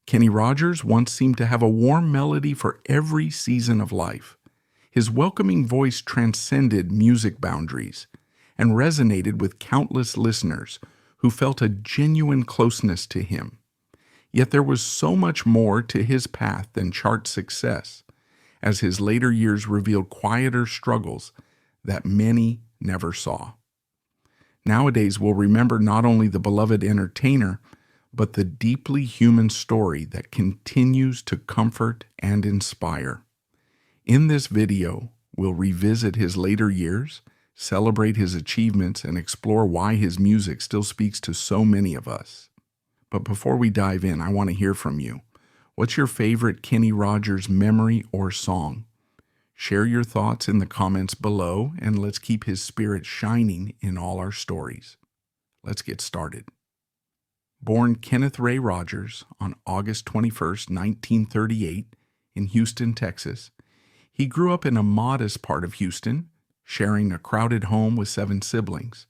Kenny Rogers once seemed to have a warm melody for every season of life. His welcoming voice transcended music boundaries and resonated with countless listeners who felt a genuine closeness to him. Yet there was so much more to his path than chart success, as his later years revealed quieter struggles that many never saw. Nowadays, we'll remember not only the beloved entertainer, but the deeply human story that continues to comfort and inspire. In this video, we'll revisit his later years, celebrate his achievements, and explore why his music still speaks to so many of us. But before we dive in, I want to hear from you. What's your favorite Kenny Rogers memory or song? Share your thoughts in the comments below, and let's keep his spirit shining in all our stories. Let's get started. Born Kenneth Ray Rogers on August 21, 1938, in Houston, Texas, he grew up in a modest part of Houston, sharing a crowded home with 7 siblings.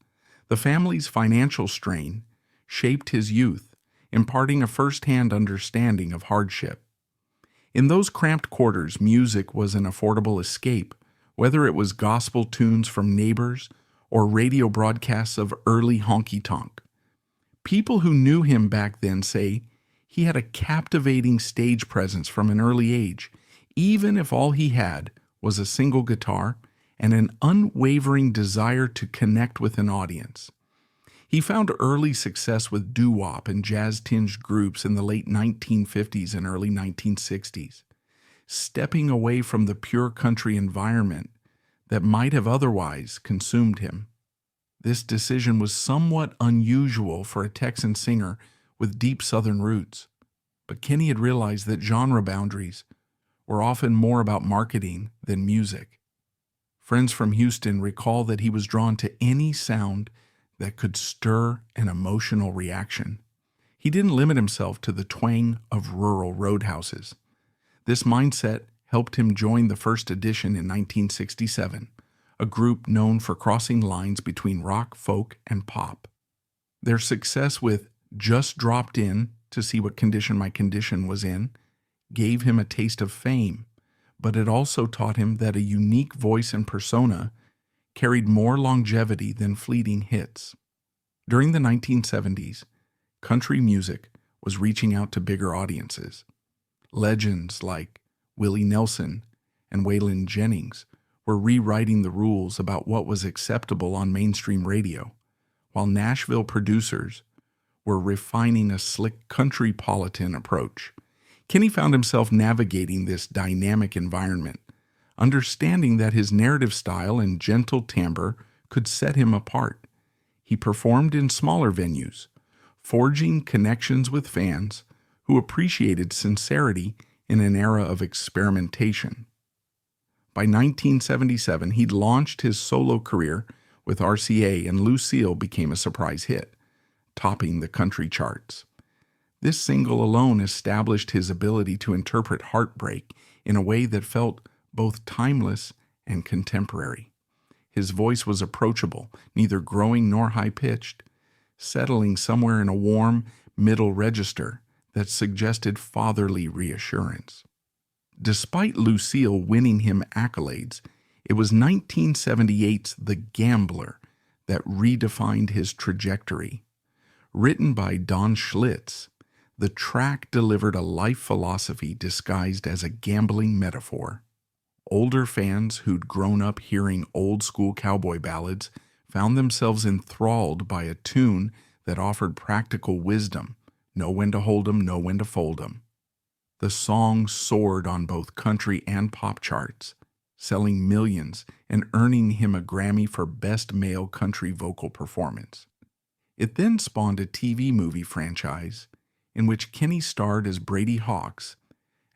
The family's financial strain shaped his youth, imparting a first-hand understanding of hardship. In those cramped quarters, music was an affordable escape, whether it was gospel tunes from neighbors or radio broadcasts of early honky-tonk. People who knew him back then say he had a captivating stage presence from an early age, even if all he had was a single guitar and an unwavering desire to connect with an audience. He found early success with doo-wop and jazz-tinged groups in the late 1950s and early 1960s, stepping away from the pure country environment that might have otherwise consumed him. This decision was somewhat unusual for a Texan singer with deep Southern roots, but Kenny had realized that genre boundaries were often more about marketing than music. Friends from Houston recall that he was drawn to any sound that could stir an emotional reaction. He didn't limit himself to the twang of rural roadhouses. This mindset helped him join the First Edition in 1967, a group known for crossing lines between rock, folk, and pop. Their success with Just Dropped In to See What Condition My Condition Was In gave him a taste of fame, but it also taught him that a unique voice and persona carried more longevity than fleeting hits. During the 1970s, country music was reaching out to bigger audiences. Legends like Willie Nelson and Waylon Jennings were rewriting the rules about what was acceptable on mainstream radio, while Nashville producers were refining a slick country-politan approach. Kenny found himself navigating this dynamic environment, understanding that his narrative style and gentle timbre could set him apart. He performed in smaller venues, forging connections with fans who appreciated sincerity in an era of experimentation. By 1977, he'd launched his solo career with RCA, and Lucille became a surprise hit, topping the country charts. This single alone established his ability to interpret heartbreak in a way that felt both timeless and contemporary. His voice was approachable, neither growing nor high-pitched, settling somewhere in a warm middle register that suggested fatherly reassurance. Despite Lucille winning him accolades, it was 1978's The Gambler that redefined his trajectory. Written by Don Schlitz, the track delivered a life philosophy disguised as a gambling metaphor. Older fans who'd grown up hearing old-school cowboy ballads found themselves enthralled by a tune that offered practical wisdom: know when to hold 'em, know when to fold 'em. The song soared on both country and pop charts, selling millions and earning him a Grammy for Best Male Country Vocal Performance. It then spawned a TV movie franchise in which Kenny starred as Brady Hawks,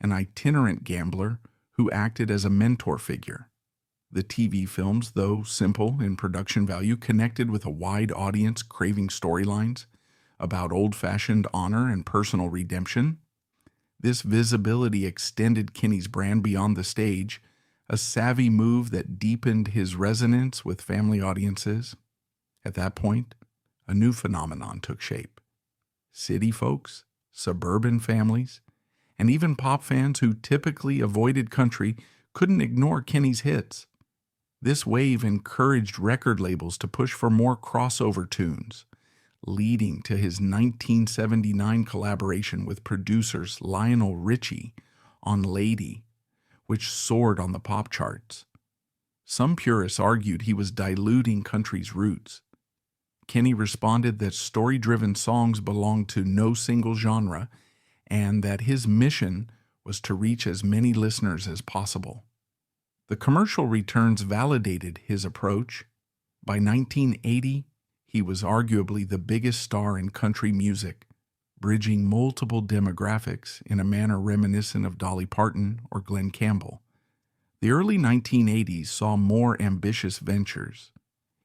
an itinerant gambler who acted as a mentor figure. The TV films, though simple in production value, connected with a wide audience craving storylines about old-fashioned honor and personal redemption. This visibility extended Kenny's brand beyond the stage, a savvy move that deepened his resonance with family audiences. At that point, a new phenomenon took shape. City folks, suburban families, and even pop fans who typically avoided country couldn't ignore Kenny's hits. This wave encouraged record labels to push for more crossover tunes, leading to his 1979 collaboration with producers Lionel Richie on Lady, which soared on the pop charts. Some purists argued he was diluting country's roots. Kenny responded that story-driven songs belonged to no single genre and that his mission was to reach as many listeners as possible. The commercial returns validated his approach. By 1980, he was arguably the biggest star in country music, bridging multiple demographics in a manner reminiscent of Dolly Parton or Glenn Campbell. The early 1980s saw more ambitious ventures.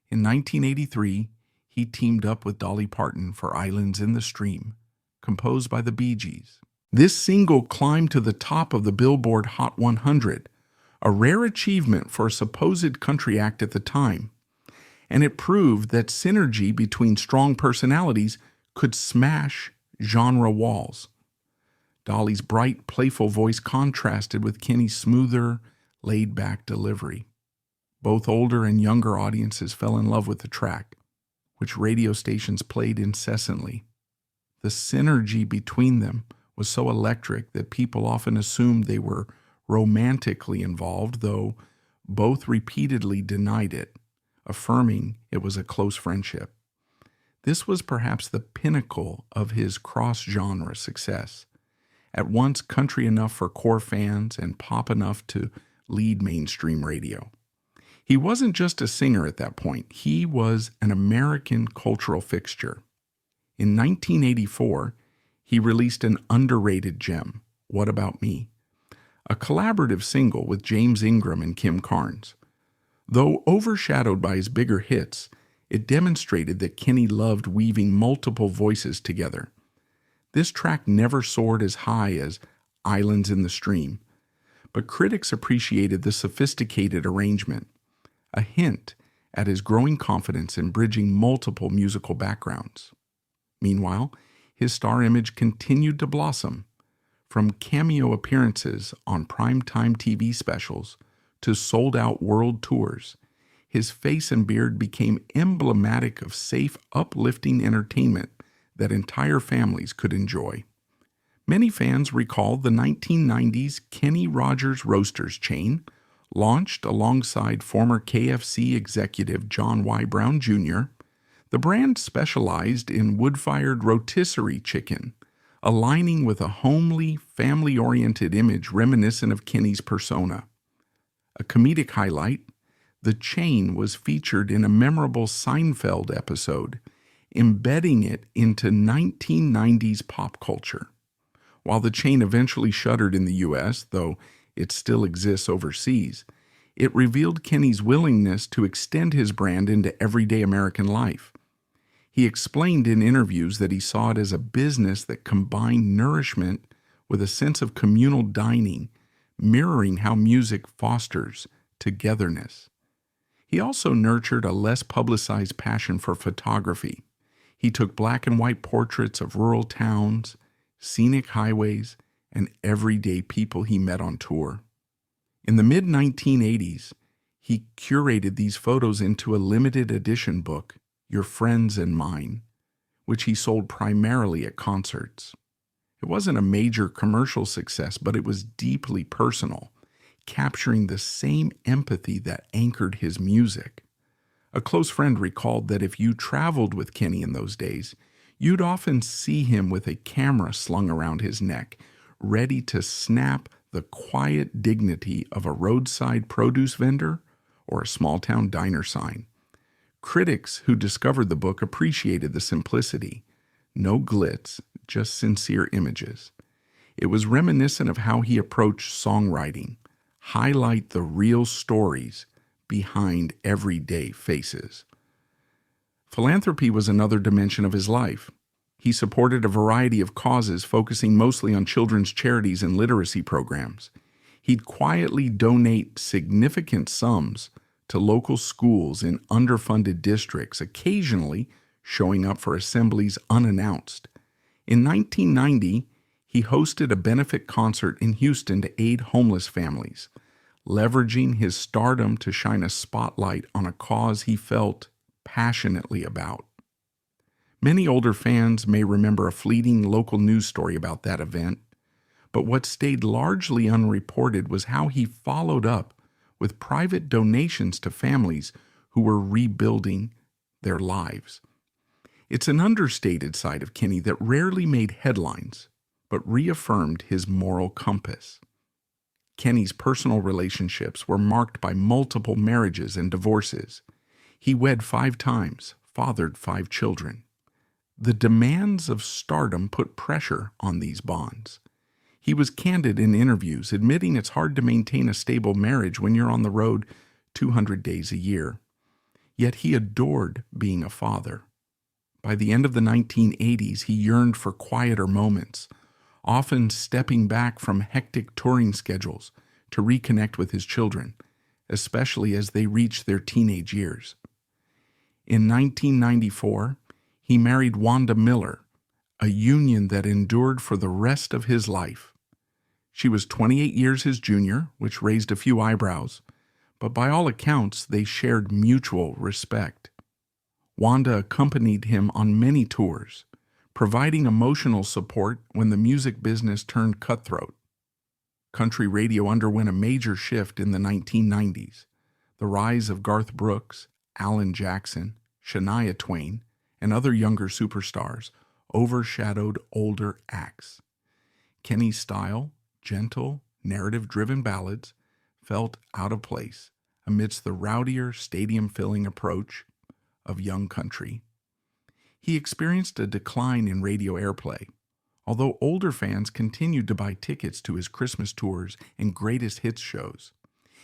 In 1983, he teamed up with Dolly Parton for Islands in the Stream, composed by the Bee Gees. This single climbed to the top of the Billboard Hot 100, a rare achievement for a supposed country act at the time, and it proved that synergy between strong personalities could smash genre walls. Dolly's bright, playful voice contrasted with Kenny's smoother, laid-back delivery. Both older and younger audiences fell in love with the track, which radio stations played incessantly. The synergy between them was so electric that people often assumed they were romantically involved, though both repeatedly denied it, affirming it was a close friendship. This was perhaps the pinnacle of his cross-genre success. At once country enough for core fans and pop enough to lead mainstream radio. He wasn't just a singer at that point. He was an American cultural fixture. In 1984, he released an underrated gem, What About Me?, a collaborative single with James Ingram and Kim Carnes. Though overshadowed by his bigger hits, it demonstrated that Kenny loved weaving multiple voices together. This track never soared as high as Islands in the Stream, but critics appreciated the sophisticated arrangement, a hint at his growing confidence in bridging multiple musical backgrounds. Meanwhile, his star image continued to blossom. From cameo appearances on primetime TV specials to sold-out world tours, his face and beard became emblematic of safe, uplifting entertainment that entire families could enjoy. Many fans recall the 1990s Kenny Rogers Roasters chain, launched alongside former KFC executive John Y. Brown Jr. The brand specialized in wood-fired rotisserie chicken, aligning with a homely, family-oriented image reminiscent of Kenny's persona. A comedic highlight, the chain was featured in a memorable Seinfeld episode, embedding it into 1990s pop culture. While the chain eventually shuttered in the U.S., though it still exists overseas, it revealed Kenny's willingness to extend his brand into everyday American life. He explained in interviews that he saw it as a business that combined nourishment with a sense of communal dining, mirroring how music fosters togetherness. He also nurtured a less publicized passion for photography. He took black and white portraits of rural towns, scenic highways, and everyday people he met on tour. In the mid-1980s, he curated these photos into a limited edition book, Your Friends and Mine, which he sold primarily at concerts. It wasn't a major commercial success, but it was deeply personal, capturing the same empathy that anchored his music. A close friend recalled that if you traveled with Kenny in those days, you'd often see him with a camera slung around his neck, ready to snap the quiet dignity of a roadside produce vendor or a small-town diner sign. Critics who discovered the book appreciated the simplicity. No glitz, just sincere images. It was reminiscent of how he approached songwriting, highlight the real stories behind everyday faces. Philanthropy was another dimension of his life. He supported a variety of causes, focusing mostly on children's charities and literacy programs. He'd quietly donate significant sums to local schools in underfunded districts, occasionally showing up for assemblies unannounced. In 1990, He hosted a benefit concert in Houston to aid homeless families, leveraging his stardom to shine a spotlight on a cause he felt passionately about. Many older fans may remember a fleeting local news story about that event, but what stayed largely unreported was how he followed up with private donations to families who were rebuilding their lives. It's an understated side of Kenny that rarely made headlines, but reaffirmed his moral compass. Kenny's personal relationships were marked by multiple marriages and divorces. He wed 5 times, fathered 5 children. The demands of stardom put pressure on these bonds. He was candid in interviews, admitting it's hard to maintain a stable marriage when you're on the road 200 days a year. Yet he adored being a father. By the end of the 1980s, he yearned for quieter moments, often stepping back from hectic touring schedules to reconnect with his children, especially as they reached their teenage years. In 1994, he married Wanda Miller, a union that endured for the rest of his life. She was 28 years his junior, which raised a few eyebrows, but by all accounts, they shared mutual respect. Wanda accompanied him on many tours, providing emotional support when the music business turned cutthroat. Country radio underwent a major shift in the 1990s. The rise of Garth Brooks, Alan Jackson, Shania Twain, and other younger superstars overshadowed older acts. Kenny's style, gentle, narrative-driven ballads, felt out of place amidst the rowdier, stadium-filling approach of young country. He experienced a decline in radio airplay, although older fans continued to buy tickets to his Christmas tours and greatest hits shows.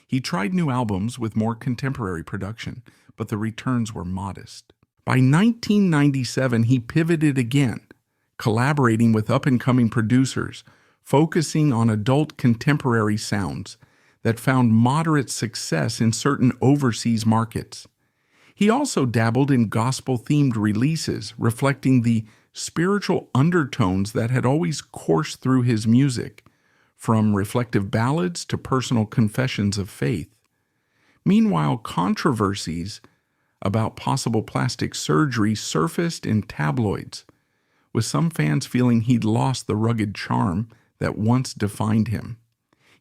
He tried new albums with more contemporary production, but the returns were modest. By 1997, he pivoted again, collaborating with up-and-coming producers, focusing on adult contemporary sounds that found moderate success in certain overseas markets. He also dabbled in gospel-themed releases, reflecting the spiritual undertones that had always coursed through his music, from reflective ballads to personal confessions of faith. Meanwhile, controversies about possible plastic surgery surfaced in tabloids, with some fans feeling he'd lost the rugged charm that once defined him.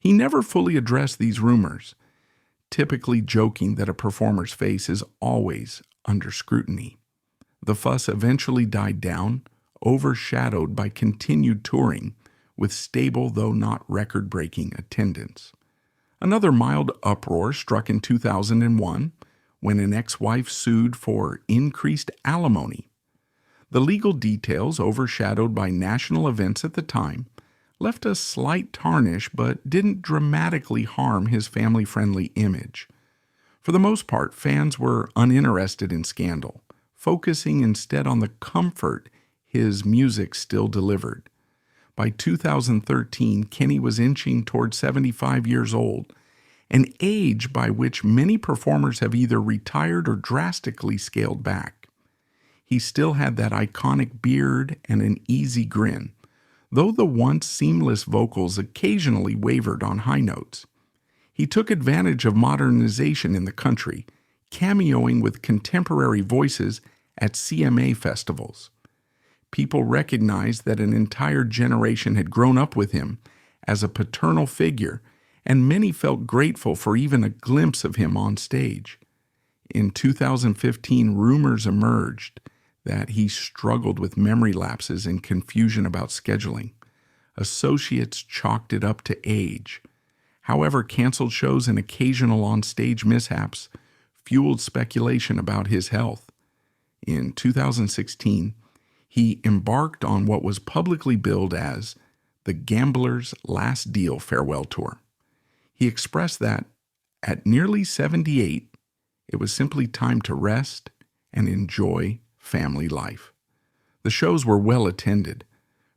He never fully addressed these rumors, typically joking that a performer's face is always under scrutiny. The fuss eventually died down, overshadowed by continued touring with stable though not record-breaking attendance. Another mild uproar struck in 2001 when an ex-wife sued for increased alimony. The legal details, overshadowed by national events at the time, left a slight tarnish but didn't dramatically harm his family-friendly image. For the most part, fans were uninterested in scandal, focusing instead on the comfort his music still delivered. By 2013, Kenny was inching toward 75 years old, an age by which many performers have either retired or drastically scaled back. He still had that iconic beard and an easy grin, though the once seamless vocals occasionally wavered on high notes. He took advantage of modernization in the country, cameoing with contemporary voices at CMA festivals. People recognized that an entire generation had grown up with him as a paternal figure, and many felt grateful for even a glimpse of him on stage. In 2015, rumors emerged that he struggled with memory lapses and confusion about scheduling. Associates chalked it up to age. However, canceled shows and occasional on-stage mishaps fueled speculation about his health. In 2016, he embarked on what was publicly billed as the Gambler's Last Deal farewell tour. He expressed that, at nearly 78, it was simply time to rest and enjoy family life. The shows were well attended,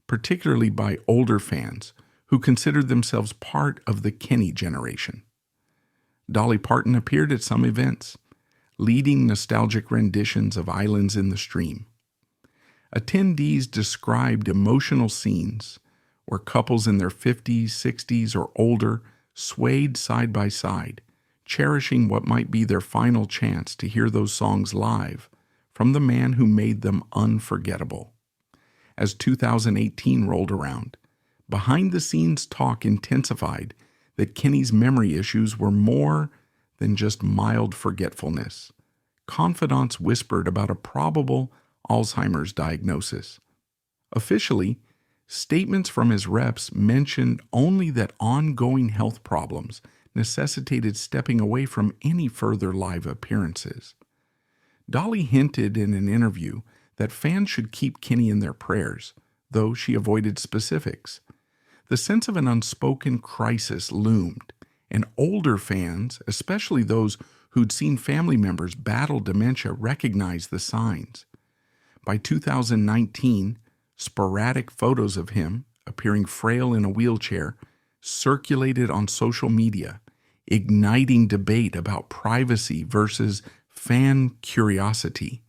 particularly by older fans who considered themselves part of the Kenny generation. Dolly Parton appeared at some events, leading nostalgic renditions of Islands in the Stream. Attendees described emotional scenes where couples in their 50s, 60s, or older swayed side by side, cherishing what might be their final chance to hear those songs live from the man who made them unforgettable. As 2018 rolled around, behind-the-scenes talk intensified that Kenny's memory issues were more than just mild forgetfulness. Confidants whispered about a probable Alzheimer's diagnosis. Officially, statements from his reps mentioned only that ongoing health problems necessitated stepping away from any further live appearances. Dolly hinted in an interview that fans should keep Kenny in their prayers, though she avoided specifics. The sense of an unspoken crisis loomed, and older fans, especially those who'd seen family members battle dementia, recognized the signs. By 2019, sporadic photos of him, appearing frail in a wheelchair, circulated on social media, igniting debate about privacy versus fan curiosity.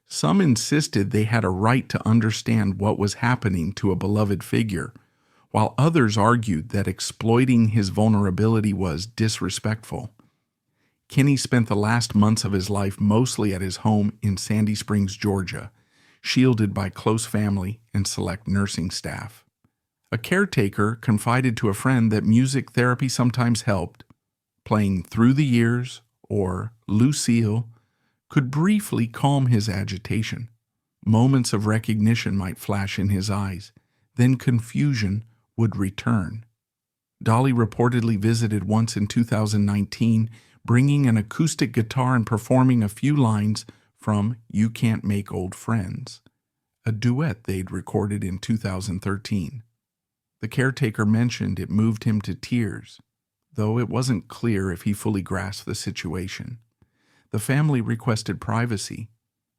Some insisted they had a right to understand what was happening to a beloved figure, while others argued that exploiting his vulnerability was disrespectful. Kenny spent the last months of his life mostly at his home in Sandy Springs, Georgia, shielded by close family and select nursing staff. A caretaker confided to a friend that music therapy sometimes helped. Playing Through the Years or Lucille could briefly calm his agitation. Moments of recognition might flash in his eyes, then confusion would return. Dolly reportedly visited once in 2019, bringing an acoustic guitar and performing a few lines from You Can't Make Old Friends, a duet they'd recorded in 2013. The caretaker mentioned it moved him to tears, though it wasn't clear if he fully grasped the situation. The family requested privacy,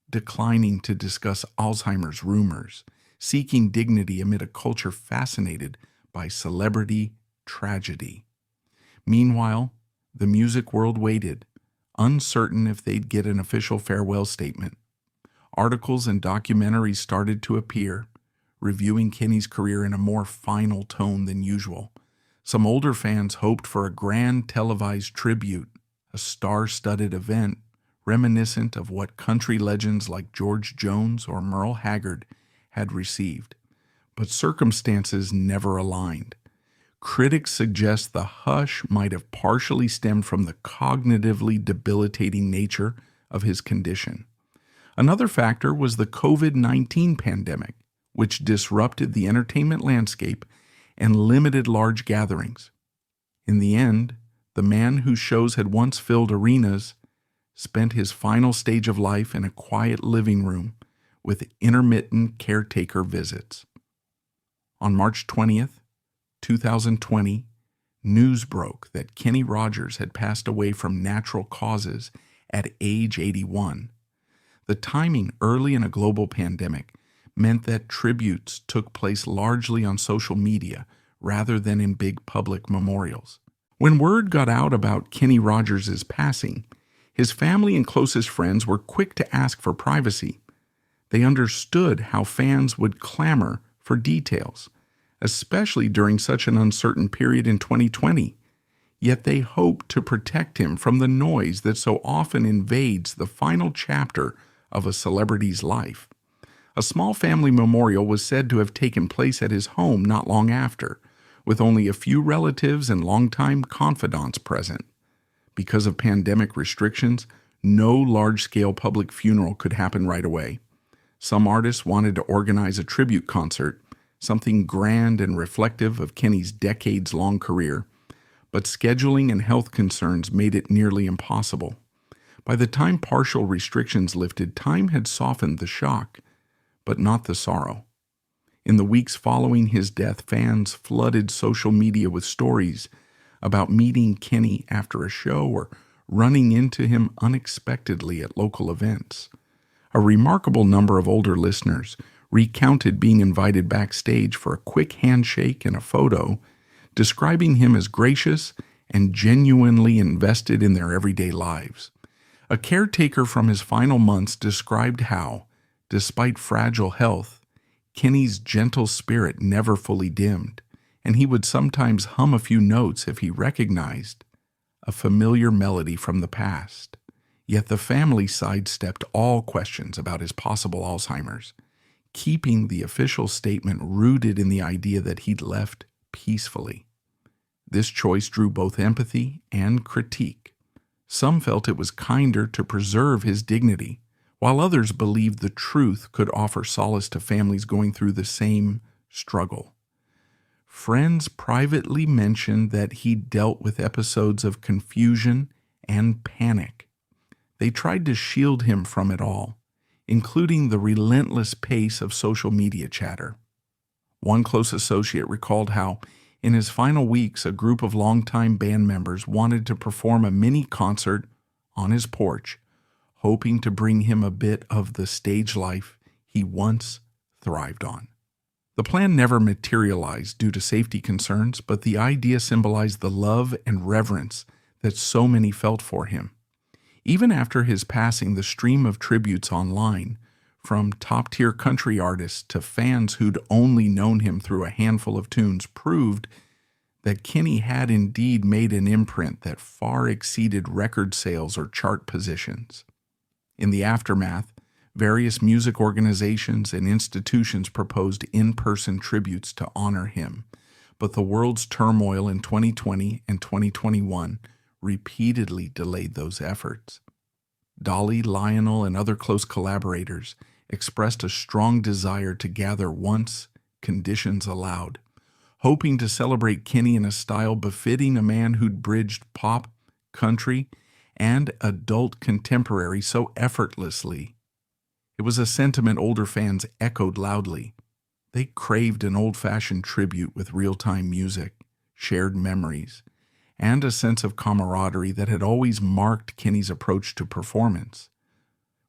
declining to discuss Alzheimer's rumors, seeking dignity amid a culture fascinated by celebrity tragedy. Meanwhile, the music world waited, uncertain if they'd get an official farewell statement. Articles and documentaries started to appear, reviewing Kenny's career in a more final tone than usual. Some older fans hoped for a grand televised tribute, a star-studded event reminiscent of what country legends like George Jones or Merle Haggard had received. But circumstances never aligned. Critics suggest the hush might have partially stemmed from the cognitively debilitating nature of his condition. Another factor was the COVID-19 pandemic, which disrupted the entertainment landscape and limited large gatherings. In the end, the man whose shows had once filled arenas spent his final stage of life in a quiet living room with intermittent caretaker visits. On March 20th, 2020, news broke that Kenny Rogers had passed away from natural causes at age 81. The timing early in a global pandemic meant that tributes took place largely on social media rather than in big public memorials. When word got out about Kenny Rogers' passing, his family and closest friends were quick to ask for privacy. They understood how fans would clamor for details, especially during such an uncertain period in 2020. Yet they hoped to protect him from the noise that so often invades the final chapter of a celebrity's life. A small family memorial was said to have taken place at his home not long after, with only a few relatives and longtime confidants present. Because of pandemic restrictions, no large-scale public funeral could happen right away. Some artists wanted to organize a tribute concert, something grand and reflective of Kenny's decades-long career, but scheduling and health concerns made it nearly impossible. By the time partial restrictions lifted, time had softened the shock, but not the sorrow. In the weeks following his death, fans flooded social media with stories about meeting Kenny after a show or running into him unexpectedly at local events. A remarkable number of older listeners recounted being invited backstage for a quick handshake and a photo, describing him as gracious and genuinely invested in their everyday lives. A caretaker from his final months described how, despite fragile health, Kenny's gentle spirit never fully dimmed, and he would sometimes hum a few notes if he recognized a familiar melody from the past. Yet the family sidestepped all questions about his possible Alzheimer's, keeping the official statement rooted in the idea that he'd left peacefully. This choice drew both empathy and critique. Some felt it was kinder to preserve his dignity, while others believed the truth could offer solace to families going through the same struggle. Friends privately mentioned that he dealt with episodes of confusion and panic. They tried to shield him from it all, including the relentless pace of social media chatter. One close associate recalled how, in his final weeks, a group of longtime band members wanted to perform a mini concert on his porch, hoping to bring him a bit of the stage life he once thrived on. The plan never materialized due to safety concerns, but the idea symbolized the love and reverence that so many felt for him. Even after his passing, the stream of tributes online, from top-tier country artists to fans who'd only known him through a handful of tunes, proved that Kenny had indeed made an imprint that far exceeded record sales or chart positions. In the aftermath, various music organizations and institutions proposed in-person tributes to honor him, but the world's turmoil in 2020 and 2021 repeatedly delayed those efforts. Dolly, Lionel, and other close collaborators expressed a strong desire to gather once conditions allowed, hoping to celebrate Kenny in a style befitting a man who'd bridged pop, country, and adult contemporary so effortlessly. It was a sentiment older fans echoed loudly. They craved an old-fashioned tribute with real-time music, shared memories, and a sense of camaraderie that had always marked Kenny's approach to performance.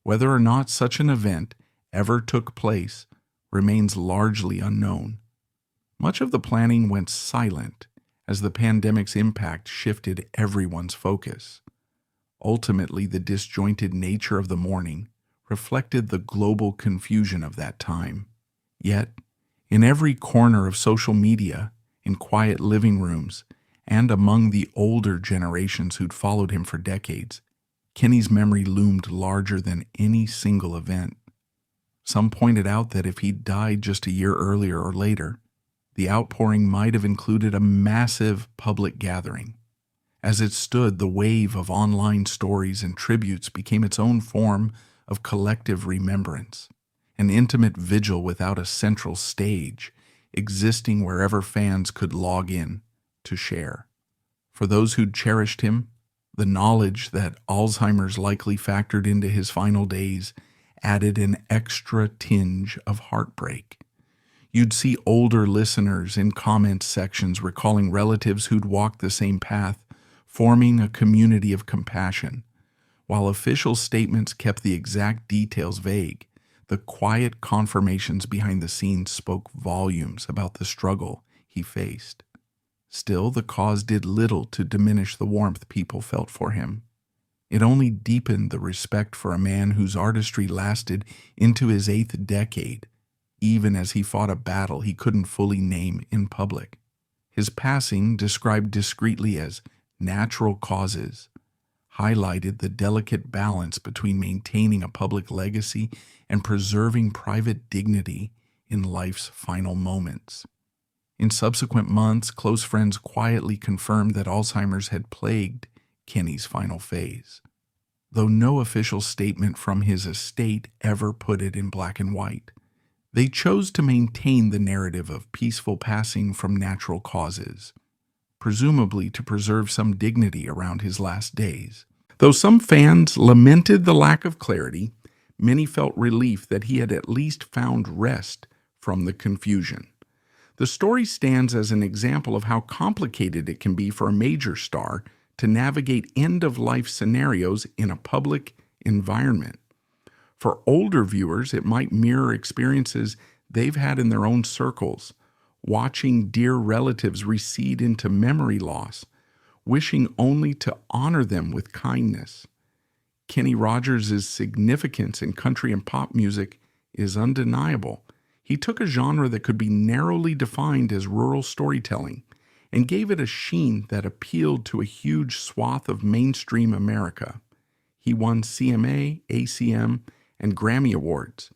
Whether or not such an event ever took place remains largely unknown. Much of the planning went silent as the pandemic's impact shifted everyone's focus. Ultimately, the disjointed nature of the mourning reflected the global confusion of that time. Yet, in every corner of social media, in quiet living rooms, and among the older generations who'd followed him for decades, Kenny's memory loomed larger than any single event. Some pointed out that if he'd died just a year earlier or later, the outpouring might have included a massive public gathering. As it stood, the wave of online stories and tributes became its own form of collective remembrance, an intimate vigil without a central stage, existing wherever fans could log in to share. For those who'd cherished him, the knowledge that Alzheimer's likely factored into his final days added an extra tinge of heartbreak. You'd see older listeners in comment sections recalling relatives who'd walked the same path, forming a community of compassion. While official statements kept the exact details vague, the quiet confirmations behind the scenes spoke volumes about the struggle he faced. Still, the cause did little to diminish the warmth people felt for him. It only deepened the respect for a man whose artistry lasted into his 8th decade, even as he fought a battle he couldn't fully name in public. His passing, described discreetly as natural causes, highlighted the delicate balance between maintaining a public legacy and preserving private dignity in life's final moments. In subsequent months, close friends quietly confirmed that Alzheimer's had plagued Kenny's final phase, though no official statement from his estate ever put it in black and white. They chose to maintain the narrative of peaceful passing from natural causes, presumably to preserve some dignity around his last days. Though some fans lamented the lack of clarity, many felt relief that he had at least found rest from the confusion. The story stands as an example of how complicated it can be for a major star to navigate end-of-life scenarios in a public environment. For older viewers, it might mirror experiences they've had in their own circles, watching dear relatives recede into memory loss, wishing only to honor them with kindness. Kenny Rogers' significance in country and pop music is undeniable. He took a genre that could be narrowly defined as rural storytelling and gave it a sheen that appealed to a huge swath of mainstream America. He won CMA, ACM, and Grammy Awards,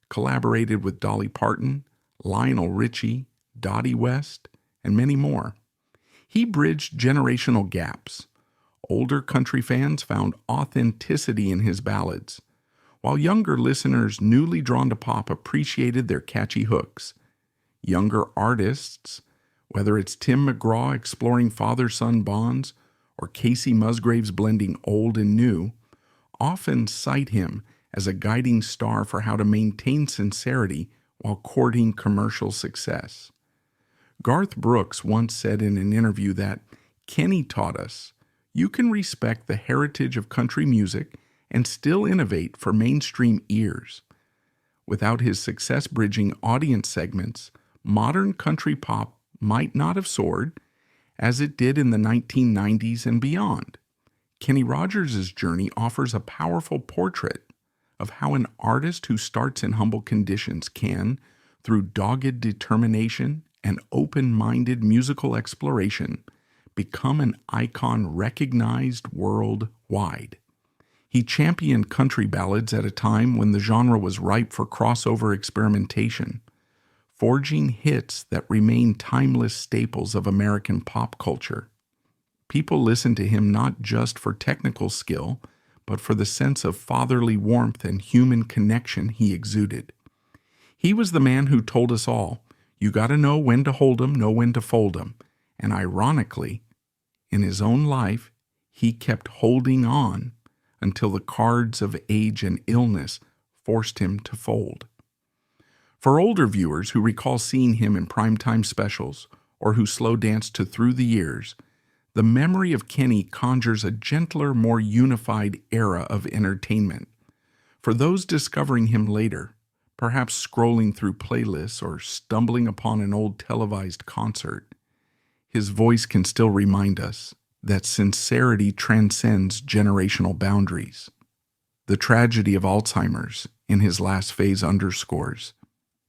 collaborated with Dolly Parton, Lionel Richie, Dottie West, and many more. He bridged generational gaps. Older country fans found authenticity in his ballads, while younger listeners newly drawn to pop appreciated their catchy hooks. Younger artists, whether it's Tim McGraw exploring father-son bonds or Casey Musgraves blending old and new, often cite him as a guiding star for how to maintain sincerity while courting commercial success. Garth Brooks once said in an interview that Kenny taught us, you can respect the heritage of country music and still innovate for mainstream ears. Without his success bridging audience segments, modern country pop might not have soared as it did in the 1990s and beyond. Kenny Rogers' journey offers a powerful portrait of how an artist who starts in humble conditions can, through dogged determination and open-minded musical exploration, become an icon recognized worldwide. He championed country ballads at a time when the genre was ripe for crossover experimentation, forging hits that remain timeless staples of American pop culture. People listened to him not just for technical skill, but for the sense of fatherly warmth and human connection he exuded. He was the man who told us all, you gotta know when to hold 'em, know when to fold 'em. And ironically, in his own life, he kept holding on until the cards of age and illness forced him to fold. For older viewers who recall seeing him in primetime specials or who slow danced to Through the Years, the memory of Kenny conjures a gentler, more unified era of entertainment. For those discovering him later, perhaps scrolling through playlists or stumbling upon an old televised concert, his voice can still remind us that sincerity transcends generational boundaries. The tragedy of Alzheimer's in his last phase underscores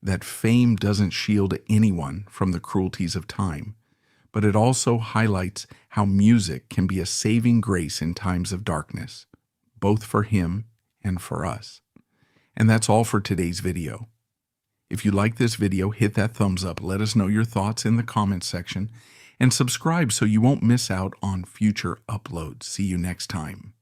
that fame doesn't shield anyone from the cruelties of time, but it also highlights how music can be a saving grace in times of darkness, both for him and for us. And that's all for today's video. If you like this video, hit that thumbs up, let us know your thoughts in the comments section, and subscribe so you won't miss out on future uploads. See you next time.